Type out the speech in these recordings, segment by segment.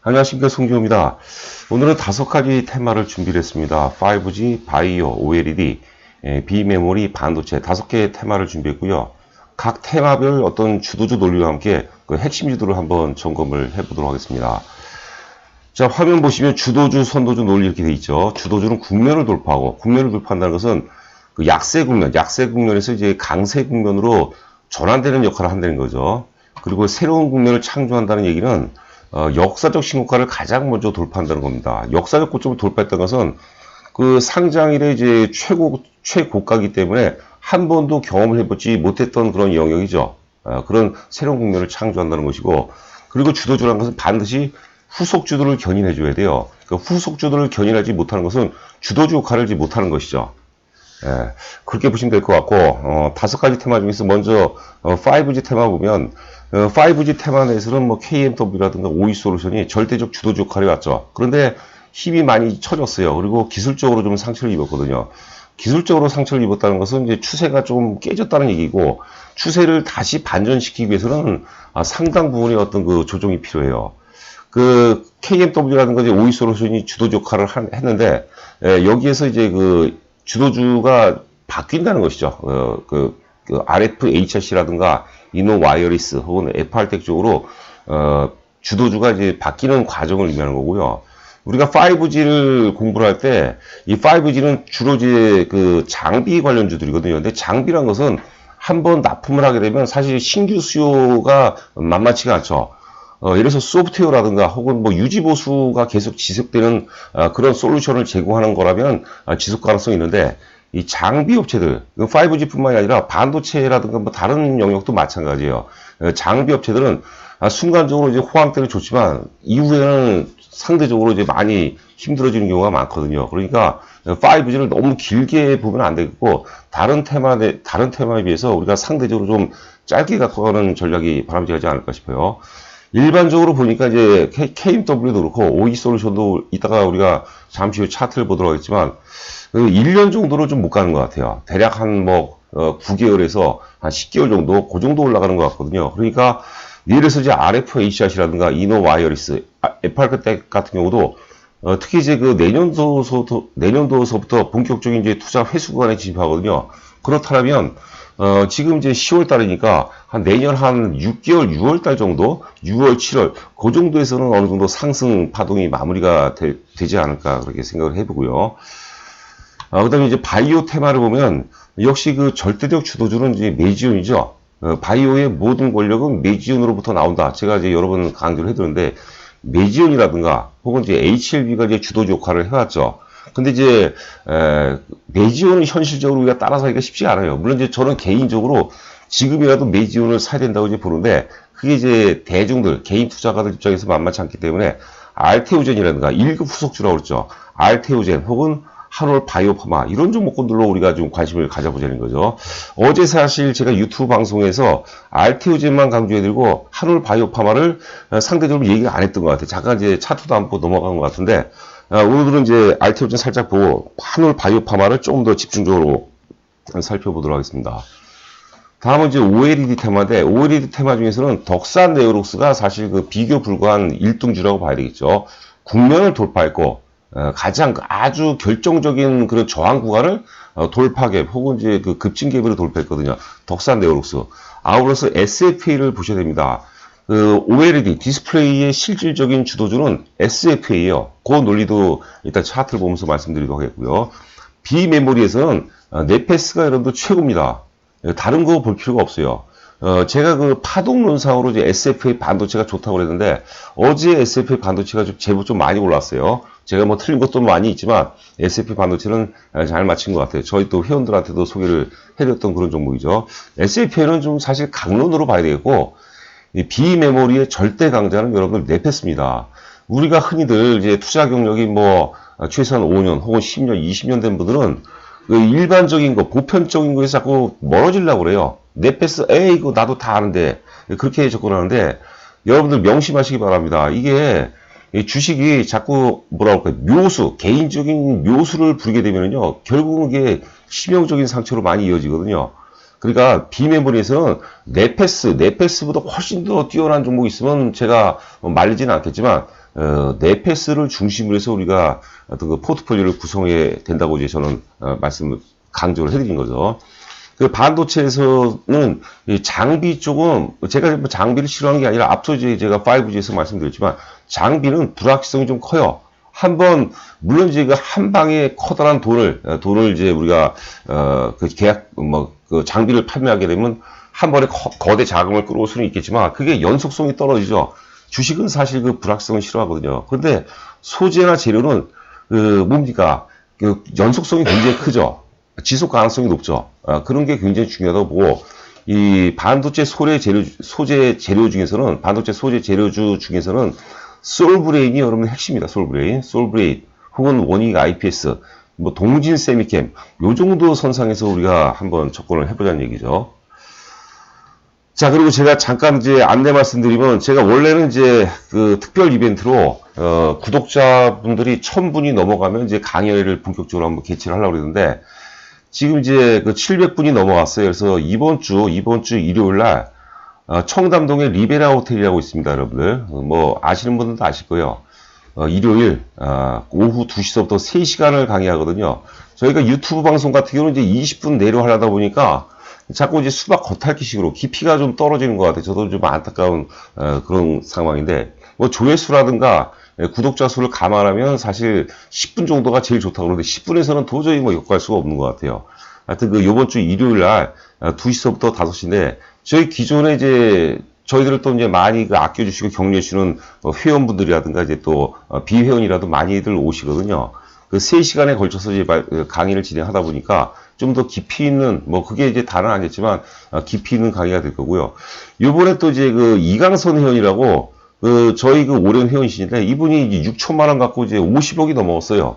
안녕하십니까, 송지호입니다. 오늘은 5가지 테마를 준비를 했습니다. 5G, 바이오, OLED, 비메모리, 반도체 5개의 테마를 준비했고요. 각 테마별 어떤 주도주 논리와 함께 그 핵심 주도를 한번 점검을 해보도록 하겠습니다. 자, 화면 보시면 주도주, 선도주 논리 이렇게 돼 있죠. 주도주는 국면을 돌파하고, 국면을 돌파한다는 것은 그 약세 국면에서 이제 강세 국면으로 전환되는 역할을 한다는 거죠. 그리고 새로운 국면을 창조한다는 얘기는 역사적 신고가를 가장 먼저 돌파한다는 겁니다. 역사적 고점을 돌파했던 것은 그 상장 이래 이제 최고가이기 때문에 한 번도 경험을 해보지 못했던 그런 영역이죠. 그런 새로운 국면을 창조한다는 것이고, 그리고 주도주라는 것은 반드시 후속주도를 견인해줘야 돼요. 그 후속주도를 견인하지 못하는 것은 주도주 역할을 하지 못하는 것이죠. 그렇게 보시면 될 것 같고, 5가지 테마 중에서 먼저 5G 테마 보면 5G 테마 내에서는 뭐 KMW라든가 OE솔루션이 절대적 주도주 역할이 왔죠. 그런데 힘이 많이 처졌어요. 그리고 기술적으로 좀 상처를 입었거든요. 기술적으로 상처를 입었다는 것은 이제 추세가 좀 깨졌다는 얘기고, 추세를 다시 반전시키기 위해서는 상당 부분의 어떤 그 조정이 필요해요. 그 KMW라든가 이제 OE솔루션이 주도주 역할을 했는데, 여기에서 이제 그 주도주가 바뀐다는 것이죠. 그 RF HRC라든가 이노와이어리스 혹은 FR텍 쪽으로 주도주가 이제 바뀌는 과정을 의미하는 거고요. 우리가 5G를 공부를 할 때 이 5G는 주로 이제 그 장비 관련주들이거든요. 근데 장비란 것은 한번 납품을 하게 되면 사실 신규 수요가 만만치가 않죠. 예를 들어서 소프트웨어라든가 혹은 뭐 유지보수가 계속 지속되는 그런 솔루션을 제공하는 거라면 지속 가능성이 있는데, 이 장비 업체들, 5G뿐만이 아니라 반도체라든가 뭐 다른 영역도 마찬가지예요. 장비 업체들은 순간적으로 이제 호황 때는 좋지만 이후에는 상대적으로 이제 많이 힘들어지는 경우가 많거든요. 그러니까 5G를 너무 길게 보면 안 되겠고, 다른 테마에 비해서 우리가 상대적으로 좀 짧게 갖고 가는 전략이 바람직하지 않을까 싶어요. 일반적으로 보니까 이제 KMW도 그렇고 OE솔루션도 이따가 우리가 잠시 후 차트를 보도록 하겠지만 1년 정도로 좀 못 가는 것 같아요. 대략 한 9개월에서 한 10개월 정도, 그 정도 올라가는 것 같거든요. 그러니까 예를 들어서 이제 RF HRC라든가 이노와이어리스, FR텍 같은 경우도 특히 이제 그 내년도서부터 본격적인 이제 투자 회수 구간에 진입하거든요. 그렇다면 지금 이제 10월 달이니까 한 내년 한 6개월, 6월 달 정도, 6월, 7월, 그 정도에서는 어느 정도 상승 파동이 마무리가 되지 않을까 그렇게 생각을 해보고요. 그 다음에 이제 바이오 테마를 보면 역시 그 절대적 주도주는 이제 메지온이죠. 바이오의 모든 권력은 메지온으로부터 나온다. 제가 이제 여러 번 강조를 해드렸는데, 메지온이라든가 혹은 이제 HLB가 이제 주도주 역할을 해왔죠. 근데 이제 메지온은 현실적으로 우리가 따라서기가 쉽지 않아요. 물론 이제 저는 개인적으로 지금이라도 메지온을 사야 된다고 이제 보는데, 그게 이제 대중들, 개인 투자가들 입장에서 만만치 않기 때문에 알테오젠이라든가 1급 후속주라고 그랬죠. 알테오젠 혹은 한올 바이오파마 이런 종목군들로 우리가 좀 관심을 가져보자는 거죠. 어제 사실 제가 유튜브 방송에서 알테오젠만 강조해드리고 한올 바이오파마를 상대적으로 얘기가 안 했던 것 같아요. 잠깐 이제 차트도 안 보고 넘어간 것 같은데, 오늘은 이제 알테오젠 살짝 보고 한올 바이오파마를 조금 더 집중적으로 살펴보도록 하겠습니다. 다음은 이제 OLED 테마인데, OLED 테마 중에서는 덕산 네오록스가 사실 그 비교 불가한 1등주라고 봐야 되겠죠. 국면을 돌파했고, 가장 아주 결정적인 그런 저항 구간을 돌파갭 혹은 이제 그 급진갭으로 돌파했거든요. 덕산 네오록스. 아울러서 SFA를 보셔야 됩니다. 그 OLED 디스플레이의 실질적인 주도주는 SFA예요. 그 논리도 일단 차트를 보면서 말씀드리도록 하겠고요. 비메모리에서는 네페스가 여러분들 최고입니다. 다른 거 볼 필요가 없어요. 제가 그 파동론상으로 이제 SFA 반도체가 좋다고 그랬는데, 어제 SFA 반도체가 제법 좀 많이 올랐어요. 제가 뭐 틀린 것도 많이 있지만 SFA 반도체는 잘 맞힌 것 같아요. 저희 또 회원들한테도 소개를 해드렸던 그런 종목이죠. SFA는 좀 사실 강론으로 봐야 되겠고, 이 비메모리의 절대 강자는 여러분들 네페스입니다. 우리가 흔히들 이제 투자 경력이 뭐 최소한 5년 혹은 10년, 20년 된 분들은 그 일반적인 거, 보편적인 거에서 자꾸 멀어지려고 그래요. 네페스, 이거 나도 다 아는데. 그렇게 접근하는데, 여러분들 명심하시기 바랍니다. 이게 주식이 자꾸 뭐라고 할까요? 개인적인 묘수를 부리게 되면요, 결국은 이게 치명적인 상처로 많이 이어지거든요. 그러니까 비메모리에서는 네페스보다 훨씬 더 뛰어난 종목이 있으면 제가 말리지는 않겠지만, 네패스를 중심으로 해서 우리가 어떤 그 포트폴리오를 구성해야 된다고 이제 저는 말씀을 강조를 해드린 거죠. 그 반도체에서는 이 장비 쪽은 제가 장비를 싫어하는 게 아니라 앞서 제가 5G에서 말씀드렸지만 장비는 불확실성이 좀 커요. 한번 물론 이제 그 한 방에 커다란 돈을 이제 우리가 그 계약 그 장비를 판매하게 되면 한 번에 거대 자금을 끌어올 수는 있겠지만 그게 연속성이 떨어지죠. 주식은 사실 그 불확실성을 싫어하거든요. 그런데 소재나 재료는 그 뭡니까? 그 연속성이 굉장히 크죠. 지속 가능성이 높죠. 그런 게 굉장히 중요하다고 보고, 이 반도체 소재 재료 중에서는, 반도체 소재 재료주 중에서는, 솔브레인이 여러분의 핵심입니다. 솔브레인 혹은 원익 IPS, 뭐, 동진 세미캠, 요 정도 선상에서 우리가 한번 접근을 해보자는 얘기죠. 자, 그리고 제가 잠깐 이제 안내 말씀드리면, 제가 원래는 이제 그 특별 이벤트로, 구독자분들이 1000분이 넘어가면 이제 강의를 본격적으로 한번 개최를 하려고 그러는데, 지금 이제 그 700분이 넘어왔어요. 그래서 이번 주 일요일 날 청담동에 리베라 호텔이라고 있습니다, 여러분들. 뭐 아시는 분들도 아실 거예요. 일요일 오후 2시서부터 3시간을 강의하거든요. 저희가 유튜브 방송 같은 경우는 이제 20분 내로 하려다 보니까 자꾸 이제 수박 겉핥기식으로 깊이가 좀 떨어지는 것 같아요. 저도 좀 안타까운 그런 상황인데 뭐 조회수라든가 구독자 수를 감안하면 사실 10분 정도가 제일 좋다고 그러는데 10분에서는 도저히 뭐 역할 수가 없는 것 같아요. 하여튼 그 요번 주 일요일 날 2시서부터 5시인데 저희 기존에 이제 저희들을 또 이제 많이 그 아껴주시고 격려해주시는 회원분들이라든가 이제 또 비회원이라도 많이들 오시거든요. 그 3시간에 걸쳐서 이제 강의를 진행하다 보니까 좀 더 깊이 있는, 뭐 그게 이제 다는 아니겠지만 깊이 있는 강의가 될 거고요. 요번에 또 이제 그 이강선 회원이라고 저희 그 오랜 회원이신데 이분이 이제 6천만 원 갖고 이제 50억이 넘어갔어요.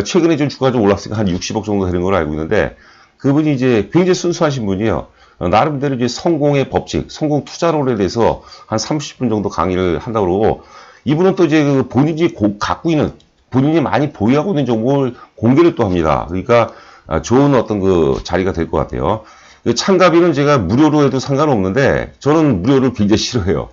최근에 좀 주가가 좀 올랐으니까 한 60억 정도 되는 걸로 알고 있는데 그분이 이제 굉장히 순수하신 분이에요. 나름대로 이제 성공의 법칙, 성공 투자론에 대해서 한 30분 정도 강의를 한다고 그러고 이분은 또 이제 그 본인이 갖고 있는, 본인이 많이 보유하고 있는 정보를 공개를 또 합니다. 그러니까 좋은 어떤 그 자리가 될 것 같아요. 참가비는 제가 무료로 해도 상관없는데 저는 무료를 굉장히 싫어해요.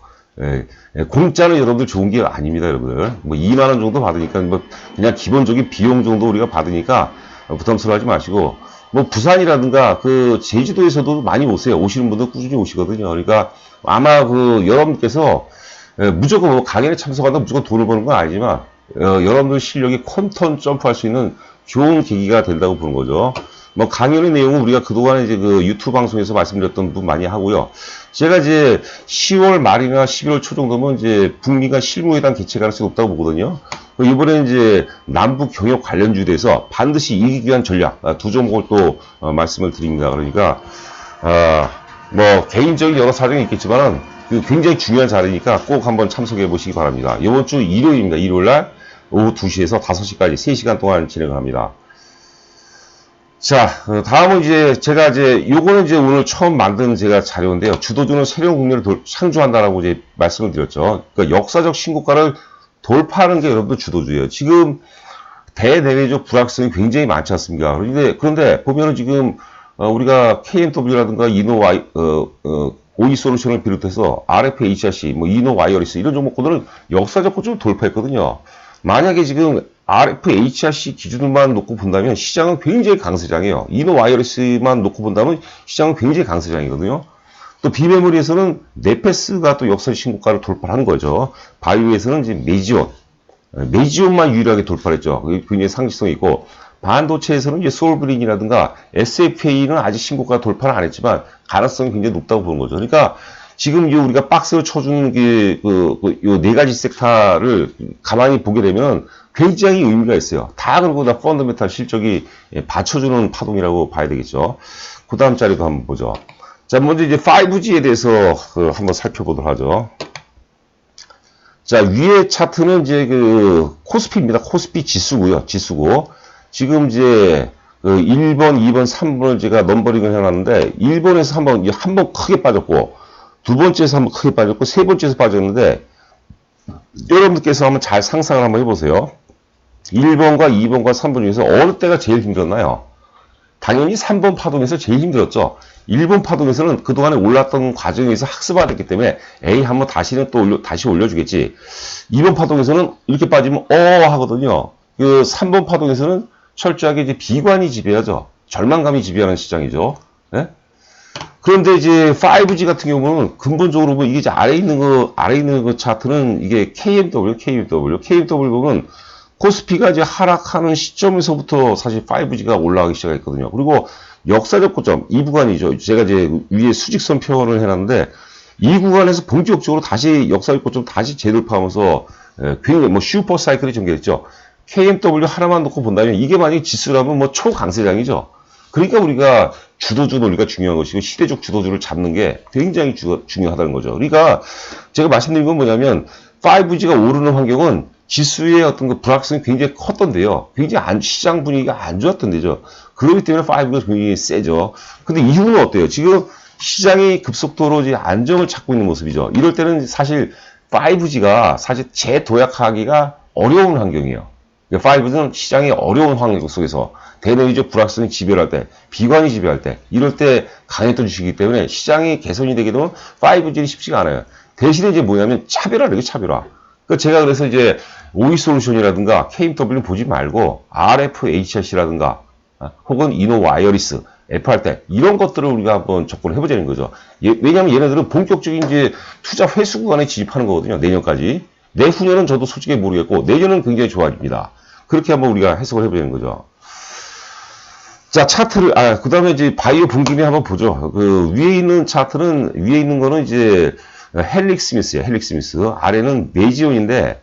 공짜는 여러분들 좋은 게 아닙니다, 여러분들. 뭐 2만 원 정도 받으니까 뭐 그냥 기본적인 비용 정도 우리가 받으니까 부담스러워하지 마시고 뭐 부산이라든가 그 제주도에서도 많이 오세요. 오시는 분들 꾸준히 오시거든요. 그러니까 아마 그 여러분께서 무조건 뭐 강연에 참석한다고 무조건 돈을 버는 건 아니지만 여러분들 실력이 퀀텀 점프할 수 있는 좋은 계기가 된다고 보는 거죠. 뭐 강연의 내용은 우리가 그동안 이제 그 유튜브 방송에서 말씀드렸던 부분 많이 하고요. 제가 이제 10월 말이나 11월 초 정도면 이제 북미가 실무회담 개최 가능성이 높다고 보거든요. 이번에 이제 남북 경협 관련주에 대해서 반드시 이기기 위한 전략 두 종목을 또 말씀을 드립니다. 그러니까 뭐 개인적인 여러 사정이 있겠지만은 굉장히 중요한 자리니까 꼭 한번 참석해 보시기 바랍니다. 이번 주 일요일입니다. 일요일 날 오후 2시에서 5시까지 3시간 동안 진행을 합니다. 자, 다음은 이제 제가 이제 요거는 이제 오늘 처음 만든 제가 자료인데요. 주도주는 새로운 국면을 창조한다라고 이제 말씀을 드렸죠. 그러니까 역사적 신고가를 돌파하는 게 여러분들 주도주예요. 지금 대내외적 불확실성이 굉장히 많지 않습니까? 그런데 보면은 지금 우리가 KMW라든가 OE솔루션을 비롯해서 RFHRC, 뭐 이노와이어리스 이런 종목들은 역사적 고점을 돌파했거든요. 만약에 지금 RFHRC 기준만 놓고 본다면 시장은 굉장히 강세장이에요. 이노와이어리스만 놓고 본다면 시장은 굉장히 강세장이거든요. 또 비메모리에서는 네패스가 또 역사적 신고가를 돌파한 거죠. 바이오에서는 이제 메지온만 유일하게 돌파했죠. 굉장히 상징성이 있고 반도체에서는 이제 솔브린이라든가 SFA는 아직 신고가 돌파를 안 했지만 가능성이 굉장히 높다고 보는 거죠. 그러니까 지금 이제 우리가 박스를 쳐주는 요 네 가지 섹터를 가만히 보게 되면 굉장히 의미가 있어요. 다 그리고 다 펀더멘탈 실적이 받쳐주는 파동이라고 봐야 되겠죠. 그 다음 자리도 한번 보죠. 자, 먼저 이제 5G에 대해서 한번 살펴보도록 하죠. 자, 위에 차트는 이제 코스피입니다. 코스피 지수고요. 지수고. 지금 이제 1번, 2번, 3번을 제가 넘버링을 해놨는데 1번에서 한번 크게 빠졌고 두 번째에서 한번 크게 빠졌고 세 번째에서 빠졌는데 여러분들께서 한번 잘 상상을 한번 해보세요. 1번과 2번과 3번 중에서 어느 때가 제일 힘들었나요? 당연히 3번 파동에서 제일 힘들었죠. 1번 파동에서는 그동안에 올랐던 과정에서 학습화됐기 때문에 에이 한번 다시는 또 다시 올려주겠지. 2번 파동에서는 이렇게 빠지면 하거든요. 그 3번 파동에서는 철저하게 이제 비관이 지배하죠. 절망감이 지배하는 시장이죠. 예? 그런데 이제 5G 같은 경우는 근본적으로 뭐 이게 이제 아래에 있는 거 차트는 이게 KMW 보면 코스피가 이제 하락하는 시점에서부터 사실 5G가 올라가기 시작했거든요. 그리고 역사적 고점, 이 구간이죠. 제가 이제 위에 수직선 표현을 해놨는데, 이 구간에서 본격적으로 다시 역사적 고점 다시 재돌파하면서, 굉장히 뭐 슈퍼 사이클이 전개됐죠. KMW 하나만 놓고 본다면, 이게 만약에 지수라면 뭐 초강세장이죠. 그러니까 우리가 주도주 논리가 중요한 것이고, 시대적 주도주를 잡는 게 굉장히 중요하다는 거죠. 그러니까 제가 말씀드린 건 뭐냐면, 5G가 오르는 환경은 지수의 어떤 그 불확성이 굉장히 컸던데요. 굉장히 시장 분위기가 안 좋았던 데죠. 그렇기 때문에 5G가 굉장히 세죠. 근데 이후는 어때요? 지금 시장이 급속도로 이제 안정을 찾고 있는 모습이죠. 이럴 때는 사실 5G가 사실 재도약하기가 어려운 환경이에요. 5G는 시장이 어려운 환경 속에서 대내외적 불확성이 지배할 때, 비관이 지배할 때, 이럴 때 강했던 주식이기 때문에 시장이 개선이 되게 되면 5G는 쉽지가 않아요. 대신에 이제 뭐냐면 차별화래요, 차별화. 제가 그래서 이제 오이솔루션이라든가 KMW는 보지 말고 RFHS라든가 혹은 이노와이어리스, FRT 이런 것들을 우리가 한번 접근을 해보자는 거죠. 왜냐하면 얘네들은 본격적인 이제 투자 회수 구간에 진입하는 거거든요. 내년까지. 내후년은 저도 솔직히 모르겠고 내년은 굉장히 좋아집니다. 그렇게 한번 우리가 해석을 해보자는 거죠. 자, 차트를, 그 다음에 이제 바이오 분기비 한번 보죠. 그 위에 있는 차트는, 위에 있는 거는 이제 헬릭스미스예요. 헬릭스미스. 아래는 메지온인데,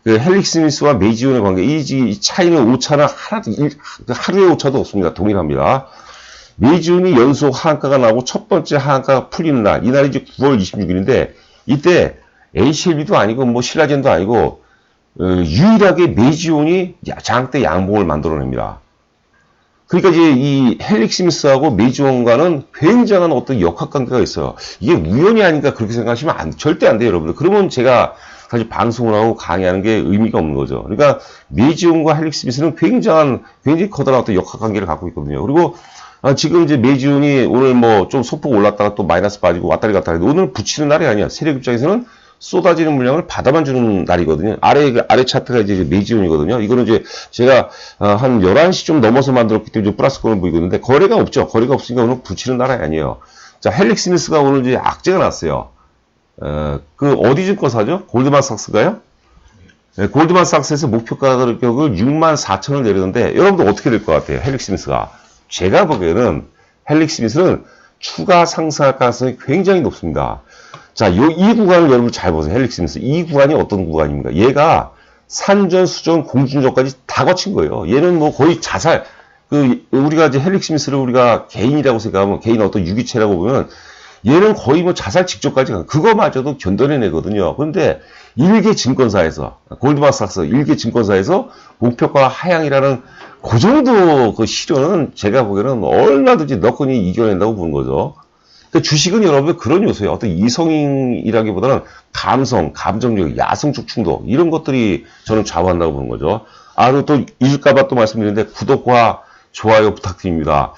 그 헬릭스미스와 메지온의 관계, 이 차이는 오차는 하루의 오차도 없습니다. 동일합니다. 메지온이 연속 하한가가 나오고 첫 번째 하한가가 풀리는 날, 이날이 이제 9월 26일인데, 이때 HLB도 아니고, 뭐 신라젠도 아니고, 유일하게 메지온이 장대 양봉을 만들어냅니다. 그러니까 이제 이 헬릭스미스하고 메지온과는 굉장한 어떤 역학관계가 있어요. 이게 우연이 아닌가 그렇게 생각하시면 절대 안 돼요, 여러분들. 그러면 제가 사실 방송을 하고 강의하는 게 의미가 없는 거죠. 그러니까 메지온과 헬릭스미스는 굉장히 커다란 어떤 역학관계를 갖고 있거든요. 그리고 지금 이제 메지온이 오늘 뭐 좀 소폭 올랐다가 또 마이너스 빠지고 왔다리 갔다 하는데 오늘 붙이는 날이 아니야. 세력 입장에서는 쏟아지는 물량을 받아만 주는 날이거든요. 아래 차트가 이제 메지온이거든요. 이거는 이제 제가 한 11시 좀 넘어서 만들었기 때문에 좀 플러스권을 보이고 있는데 거래가 없죠. 거래가 없으니까 오늘 붙이는 날이 아니에요. 자, 헬릭스미스가 오늘 이제 악재가 났어요. 그 어디 증권사죠? 골드만삭스가요? 네, 골드만삭스에서 목표 가격을 64,000을 내렸는데 여러분들 어떻게 될 것 같아요? 헬릭스미스가. 제가 보기에는 헬릭스미스는 추가 상승할 가능성이 굉장히 높습니다. 자, 이 구간을 여러분 잘 보세요. 헬릭스미스. 이 구간이 어떤 구간입니까? 얘가 산전, 수전, 공준전까지 다 거친 거예요. 얘는 뭐 거의 자살, 우리가 이제 헬릭스미스를 우리가 개인이라고 생각하면, 개인 어떤 유기체라고 보면, 얘는 거의 뭐 자살 직전까지 가. 그거마저도 견뎌내거든요. 그런데 일개 증권사에서, 골드만삭스 일개 증권사에서 목표가 하향이라는 그 정도 그 시련은 제가 보기에는 얼마든지 너끈히 이겨낸다고 보는 거죠. 주식은 여러분 그런 요소예요. 어떤 이성이라기보다는 감성, 감정력, 야성적 충동 이런 것들이 저는 좌우한다고 보는 거죠. 그리고 또 잊을까봐 또 말씀드리는데 구독과 좋아요 부탁드립니다.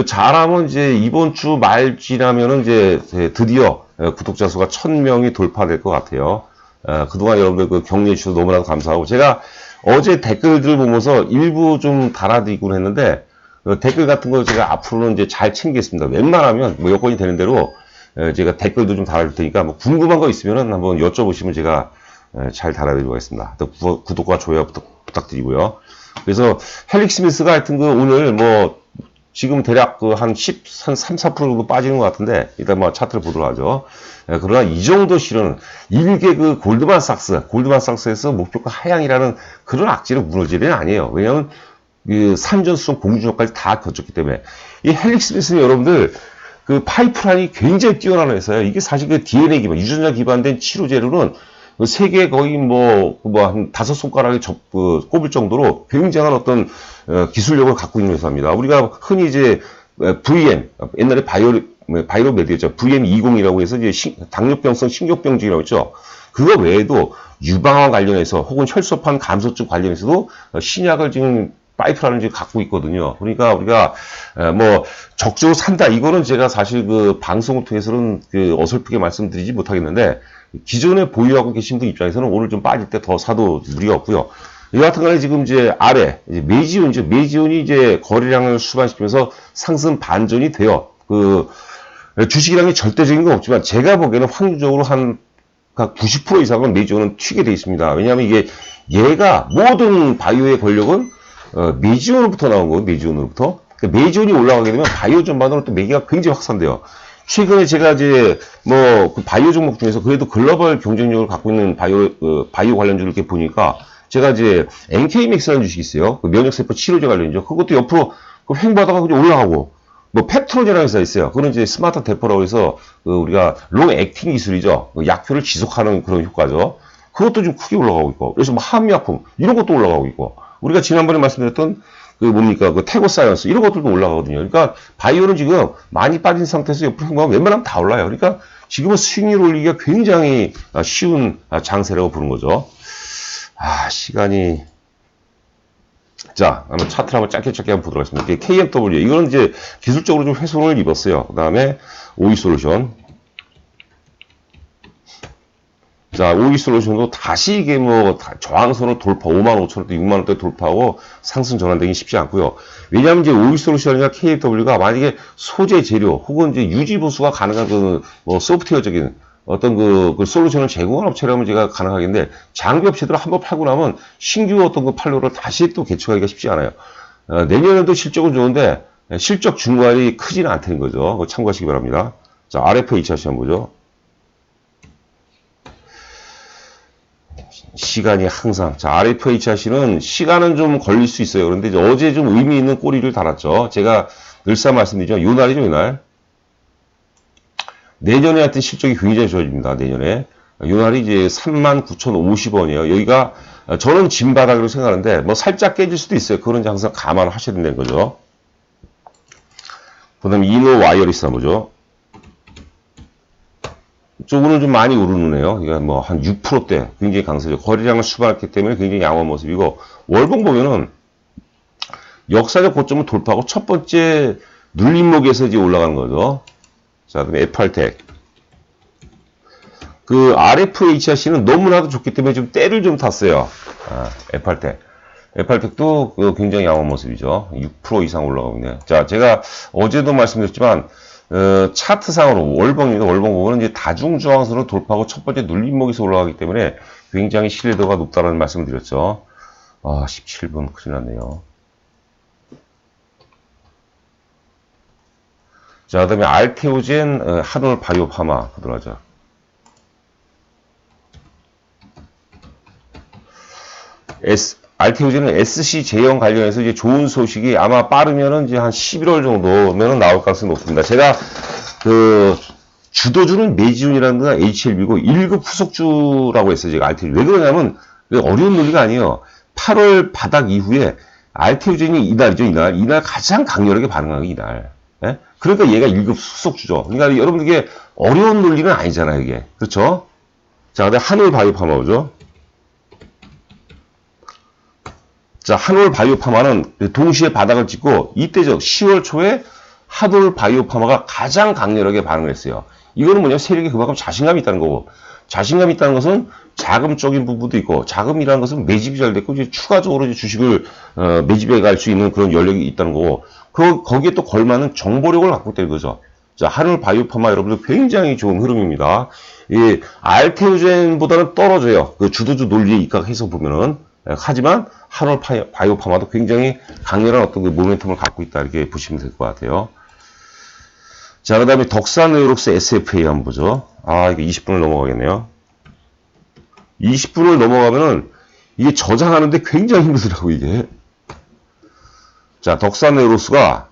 잘하면 이제 이번 주 말 지나면은 이제 드디어 구독자 수가 1000명이 돌파될 것 같아요. 그동안 여러분들 그 격려해 주셔서 너무나도 감사하고 제가 어제 댓글들 보면서 일부 좀 달아드리곤 했는데 댓글 같은 거 제가 앞으로는 이제 잘 챙기겠습니다. 웬만하면 뭐 여건이 되는 대로 제가 댓글도 좀 달아줄 테니까 뭐 궁금한 거 있으면은 한번 여쭤보시면 제가 잘 달아드리도록 하겠습니다. 또 구독과 좋아요 부탁드리고요. 그래서 헬릭스미스가 하여튼 오늘 뭐 지금 대략 한 3, 4% 정도 빠지는 것 같은데 일단 뭐 차트를 보도록 하죠. 그러나 이 정도 실은 일개 골드만삭스에서 목표가 하향이라는 그런 악재로 무너질 일은 아니에요. 왜냐하면 산전수전 공준전까지 다 거쳤기 때문에 이 헬릭스미스는 여러분들 그 파이프라인이 굉장히 뛰어난 회사예요. 이게 사실 그 DNA 기반 유전자 기반된 치료제로는 세계 거의 한 5손가락에 꼽을 정도로 굉장한 어떤 기술력을 갖고 있는 회사입니다. 우리가 흔히 이제 VM 옛날에 바이로메드였죠. VM20이라고 해서 이제 당뇨병성 신경병증이라고 했죠. 그거 외에도 유방암 관련해서 혹은 혈소판 감소증 관련해서도 신약을 지금 파이프라는 게 갖고 있거든요. 그러니까 우리가 뭐 적극적으로 산다 이거는 제가 사실 그 방송을 통해서는 그 어설프게 말씀드리지 못하겠는데 기존에 보유하고 계신 분 입장에서는 오늘 좀 빠질 때 더 사도 무리가 없고요. 여하튼간에 지금 이제 아래 이제 메지온이죠. 메지온이 이제 거래량을 수반시키면서 상승 반전이 돼요. 그 주식이라는 게 절대적인 건 없지만 제가 보기에는 확률적으로 한 90% 이상은 메지온은 튀게 돼 있습니다. 왜냐하면 이게 얘가 모든 바이오의 권력은 메지온으로부터 나온 거예요. 메지온으로부터. 그러니까 메지온이 올라가게 되면 바이오 전반으로 또 매기가 굉장히 확산돼요. 최근에 제가 이제 뭐 그 바이오 종목 중에서 그래도 글로벌 경쟁력을 갖고 있는 바이오 관련주를 이렇게 보니까 제가 이제 NK맥스라는 주식이 있어요. 그 면역세포 치료제 관련이죠. 그것도 옆으로 그 횡보하다가 그냥 올라가고 뭐 펩트로제라는 회사 있어요. 그건 이제 스마트 대포라고 해서 그 우리가 롱 액팅 기술이죠. 그 약효를 지속하는 그런 효과죠. 그것도 좀 크게 올라가고 있고. 그래서 뭐 한미약품 이런 것도 올라가고 있고. 우리가 지난번에 말씀드렸던 그 뭡니까 그 태고사이언스 이런 것들도 올라가거든요. 그러니까 바이오는 지금 많이 빠진 상태에서 옆으로 횡보하면 웬만하면 다 올라요. 그러니까 지금은 수익률 올리기가 굉장히 쉬운 장세라고 보는 거죠. 시간이. 자, 한번 차트를 한번 짧게 한번 보도록 하겠습니다. KMW. 이거는 이제 기술적으로 좀 훼손을 입었어요. 그 다음에 오이솔루션. 자, 오이솔루션도 다시 이게 뭐 저항선을 돌파, 55,000원대, 6만원대 돌파하고 상승 전환되기 쉽지 않고요. 왜냐하면 이제 오이솔루션이나 KMW가 만약에 소재 재료 혹은 이제 유지 보수가 가능한 그 뭐 소프트웨어적인 어떤 그 솔루션을 제공하는 업체라면 제가 가능하겠는데 장비 업체들 한번 팔고 나면 신규 어떤 그 판로를 다시 또 개척하기가 쉽지 않아요. 내년에도 실적은 좋은데 실적 중괄이 크지는 않다는 거죠. 그거 참고하시기 바랍니다. 자, RFH 한번 보죠. 시간이 항상. 자, RFH는 시간은 좀 걸릴 수 있어요. 그런데 이제 어제 좀 의미 있는 꼬리를 달았죠. 제가 늘상 말씀드리죠. 요 날이죠, 요 날. 내년에 하여튼 실적이 굉장히 좋아집니다. 내년에. 요 날이 이제 39,050원이에요. 여기가 저는 진바닥으로 생각하는데 뭐 살짝 깨질 수도 있어요. 그건 항상 감안을 하셔야 된다는 거죠. 그 다음에 이노 와이어리스 한번 보죠. 오늘 좀 많이 오르네요. 그러니까 뭐 한 6%대 굉장히 강세죠. 거래량을 수반했기 때문에 굉장히 양호한 모습이고 월봉 보면은 역사적 고점을 돌파하고 첫 번째 눌림목에서 이제 올라가는 거죠. 자, 그다음에 에팔텍. 그 RFHC는 너무나도 좋기 때문에 좀 때를 좀 탔어요. 에팔텍. 에팔텍도 굉장히 양호한 모습이죠. 6% 이상 올라가고 있네요. 자, 제가 어제도 말씀드렸지만 차트상으로 월봉입니다. 월봉 보면 이제 다중저항선을 돌파하고 첫 번째 눌림목에서 올라가기 때문에 굉장히 신뢰도가 높다는 말씀을 드렸죠. 17분 큰일 났네요. 자, 그 다음에 알테오젠 한올 바이오파마 보도록 하죠. 알테오젠은 SC 제형 관련해서 이제 좋은 소식이 아마 빠르면은 이제 한 11월 정도면은 나올 가능성이 높습니다. 제가 그 주도주는 메지온이라는 건 HLB고 1급 후속주라고 했어요. 제가 알테오젠. 왜 그러냐면 어려운 논리가 아니에요. 8월 바닥 이후에 알테오젠이 이날이죠. 이날 가장 강렬하게 반응한 게 이날. 예? 그러니까 얘가 1급 후속주죠. 그러니까 여러분 이게 어려운 논리는 아니잖아요. 이게. 그렇죠? 자, 근데 한올 바이오파마 보죠. 자, 한올 바이오파마는 동시에 바닥을 찍고 이때죠. 10월 초에 한올 바이오파마가 가장 강렬하게 반응을 했어요. 이거는 뭐냐면 세력이 그만큼 자신감이 있다는 거고, 자신감이 있다는 것은 자금적인 부분도 있고, 자금이라는 것은 매집이 잘 됐고 이제 추가적으로 이제 주식을 매집해 갈 수 있는 그런 여력이 있다는 거고, 거기에 또 걸맞는 정보력을 갖고 있다는 거죠. 자, 한올 바이오파마 여러분들 굉장히 좋은 흐름입니다. 이 알테오젠보다는 떨어져요. 그 주도주 논리에 입각해서 보면은. 하지만 한올 바이오파마도 굉장히 강렬한 어떤 그 모멘텀을 갖고 있다 이렇게 보시면 될 것 같아요. 자, 그 다음에 덕산에어록스 SFA 한번 보죠. 이게 20분을 넘어가겠네요. 20분을 넘어가면은 이게 저장하는데 굉장히 힘들더라고 이게. 자, 덕산에어록스가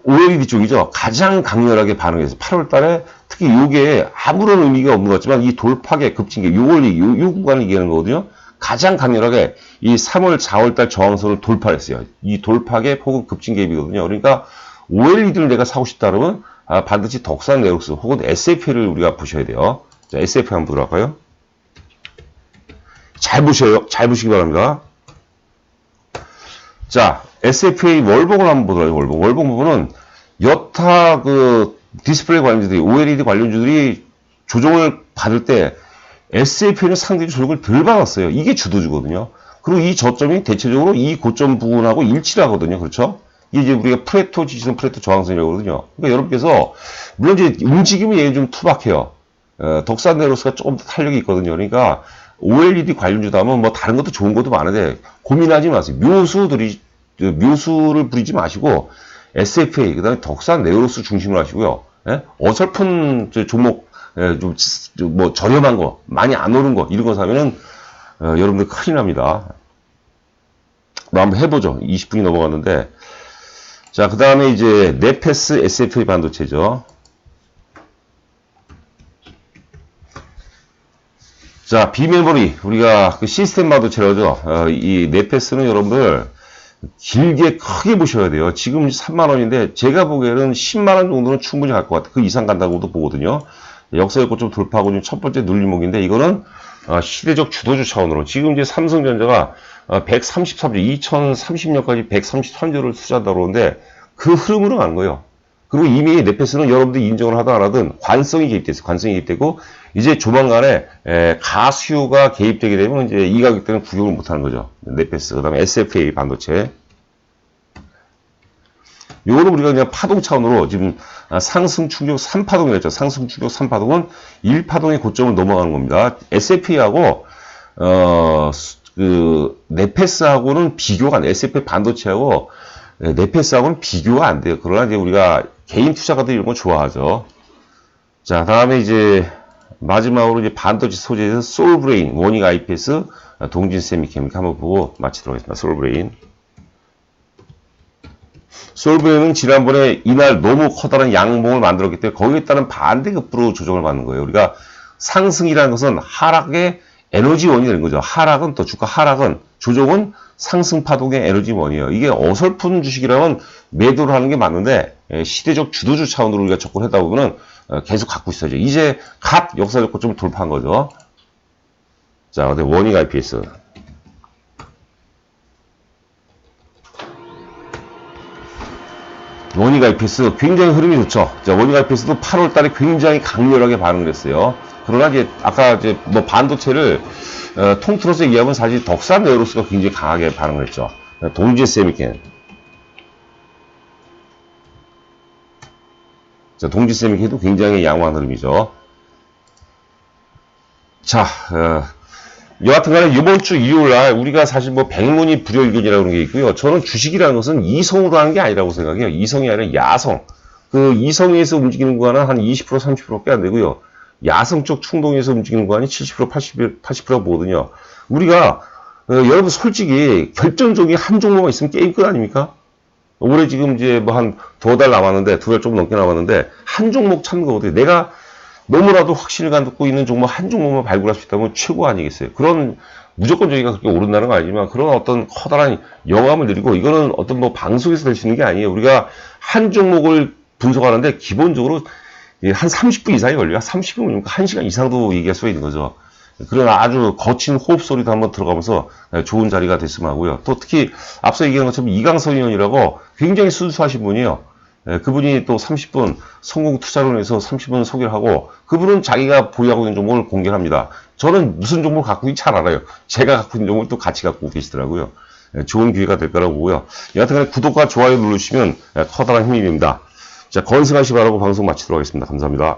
OLED 쪽이죠. 가장 강렬하게 반응해서 8월 달에 특히 요게 아무런 의미가 없는 것 같지만 이 돌파계 급진계 요 구간을 얘기하는 거거든요. 가장 강렬하게 이 3월 4월 달 저항선을 돌파했어요. 이 돌파계 혹은 급진계이거든요. 그러니까 OLED를 내가 사고 싶다 그러면 반드시 덕산에어록스 혹은 SFA를 우리가 보셔야 돼요. 자, SFA 한번 보도록 할까요? 잘 보셔요. 잘 보시기 바랍니다. 자, SFA 월봉을 한번 보더라고요. 월봉 부분은 여타 그 디스플레이 관련주들이, OLED 관련주들이 조정을 받을 때 SFA는 상대적으로 조정을 덜 받았어요. 이게 주도주거든요. 그리고 이 저점이 대체적으로 이 고점 부분하고 일치를 하거든요. 그렇죠? 이게 이제 우리가 프레토 지지선, 프레토 저항선이라고 그러거든요. 그러니까 여러분께서, 물론 이제 움직임이 얘는 좀 투박해요. 덕산 네로스가 조금 더 탄력이 있거든요. 그러니까 OLED 관련주다면 뭐 다른 것도 좋은 것도 많은데 고민하지 마세요. 묘수를 부리지 마시고 SFA, 그 다음에 덕산 네로스 중심으로 하시고요. 예? 어설픈 종목, 좀 뭐 저렴한 거, 많이 안 오른 거, 이런 거 사면은 여러분들 큰일 납니다. 뭐 한번 해보죠. 20분이 넘어갔는데. 자, 그 다음에 이제 네페스 SFA 반도체죠. 자, 비메모리, 우리가 그 시스템 반도체라죠. 이 네페스는 여러분들 길게 크게 보셔야 돼요. 지금 3만원인데 제가 보기에는 10만원 정도는 충분히 갈 것 같아요. 그 이상 간다고도 보거든요. 역사의 고점 돌파하고 지금 첫 번째 눌림목인데, 이거는 시대적 주도주 차원으로 지금 이제 삼성전자가 133조, 2030년까지 133조를 투자한다고 그러는데 그 흐름으로 가는 거예요. 그리고 이미 네페스는 여러분들이 인정을 하든 안 하든 관성이 개입됐어요. 관성이 개입되고 이제 조만간에 가수요가 개입되게 되면 이제 이 가격대는 구경을 못하는 거죠. 네페스, 그 다음에 SFA 반도체. 요거는 우리가 그냥 파동 차원으로 지금 상승 충격 3파동이라 했죠. 상승 충격 3파동은 1파동의 고점을 넘어가는 겁니다. SFA하고 그 네페스하고는 비교가 안 돼요. SFA 반도체하고 네페스하고는 비교가 안 돼요. 그러나 이제 우리가 개인 투자가들 이런 거 좋아하죠. 자, 다음에 이제 마지막으로 이제 반도체 소재에서 솔브레인, 워닝 IPS, 동진 세미케미칼 한번 보고 마치도록 하겠습니다. 솔브레인. 솔브레인은 지난번에 이날 너무 커다란 양봉을 만들었기 때문에 거기에 따른 반대급부로 조정을 받는 거예요. 우리가 상승이라는 것은 하락의 에너지원이 되는 거죠. 하락은 또 주가 하락은, 조정은 상승 파동의 에너지원이에요. 이게 어설픈 주식이라면 매도를 하는 게 맞는데 시대적 주도주 차원으로 우리가 접근하다 보면은 계속 갖고 있어야죠. 이제 갓 역사적 고점을 돌파한 거죠. 자, 근데 워닝 IPS. 워닝 IPS 굉장히 흐름이 좋죠. 자, 워닝 IPS도 8월 달에 굉장히 강렬하게 반응을 했어요. 그러나 이제 아까 이제 뭐 반도체를 통틀어서 얘기하면 사실 덕산 네오로스가 굉장히 강하게 반응을 했죠. 동지 세미켄. 자, 동지 세미켄도 굉장히 양호한 흐름이죠. 자, 여하튼간에 이번 주 일요일 날 우리가 사실 뭐 백문이 불여일견이라고 하는 게 있고요. 저는 주식이라는 것은 이성으로 하는 게 아니라고 생각해요. 이성이 아니라 야성. 그 이성에서 움직이는 구간은 한 20% 30%밖에 안 되고요. 야성적 충동에서 움직이는 구간이 70% 80%가 보거든요. 우리가 여러분 솔직히 결정적인 한 종목만 있으면 게임 끝 아닙니까? 올해 지금 이제 뭐 한 2달 남았는데, 2달 좀 넘게 남았는데 한 종목 찾는 거거든요. 내가 너무나도 확신을 갖고 있는 종목 한 종목만 발굴할 수 있다면 최고 아니겠어요? 그런 무조건 저희가 그렇게 오른다는 건 아니지만 그런 어떤 커다란 영감을 드리고, 이거는 어떤 뭐 방송에서 될 수 있는 게 아니에요. 우리가 한 종목을 분석하는데 기본적으로 한 30분 이상이 걸려요. 30분이니까 1시간 이상도 얘기할 수가 있는 거죠. 그런 아주 거친 호흡 소리도 한번 들어가면서 좋은 자리가 됐으면 하고요. 또 특히 앞서 얘기한 것처럼 이강선 의원이라고 굉장히 순수하신 분이에요. 그분이 또 30분 성공 투자론에서 30분 소개를 하고, 그분은 자기가 보유하고 있는 종목을 공개합니다. 저는 무슨 종목을 갖고 있는지 잘 알아요. 제가 갖고 있는 종목을 또 같이 갖고 계시더라고요. 좋은 기회가 될 거라고 보고요. 여하튼 구독과 좋아요 누르시면 커다란 힘이 됩니다. 자, 건승하시 바라고 방송 마치도록 하겠습니다. 감사합니다.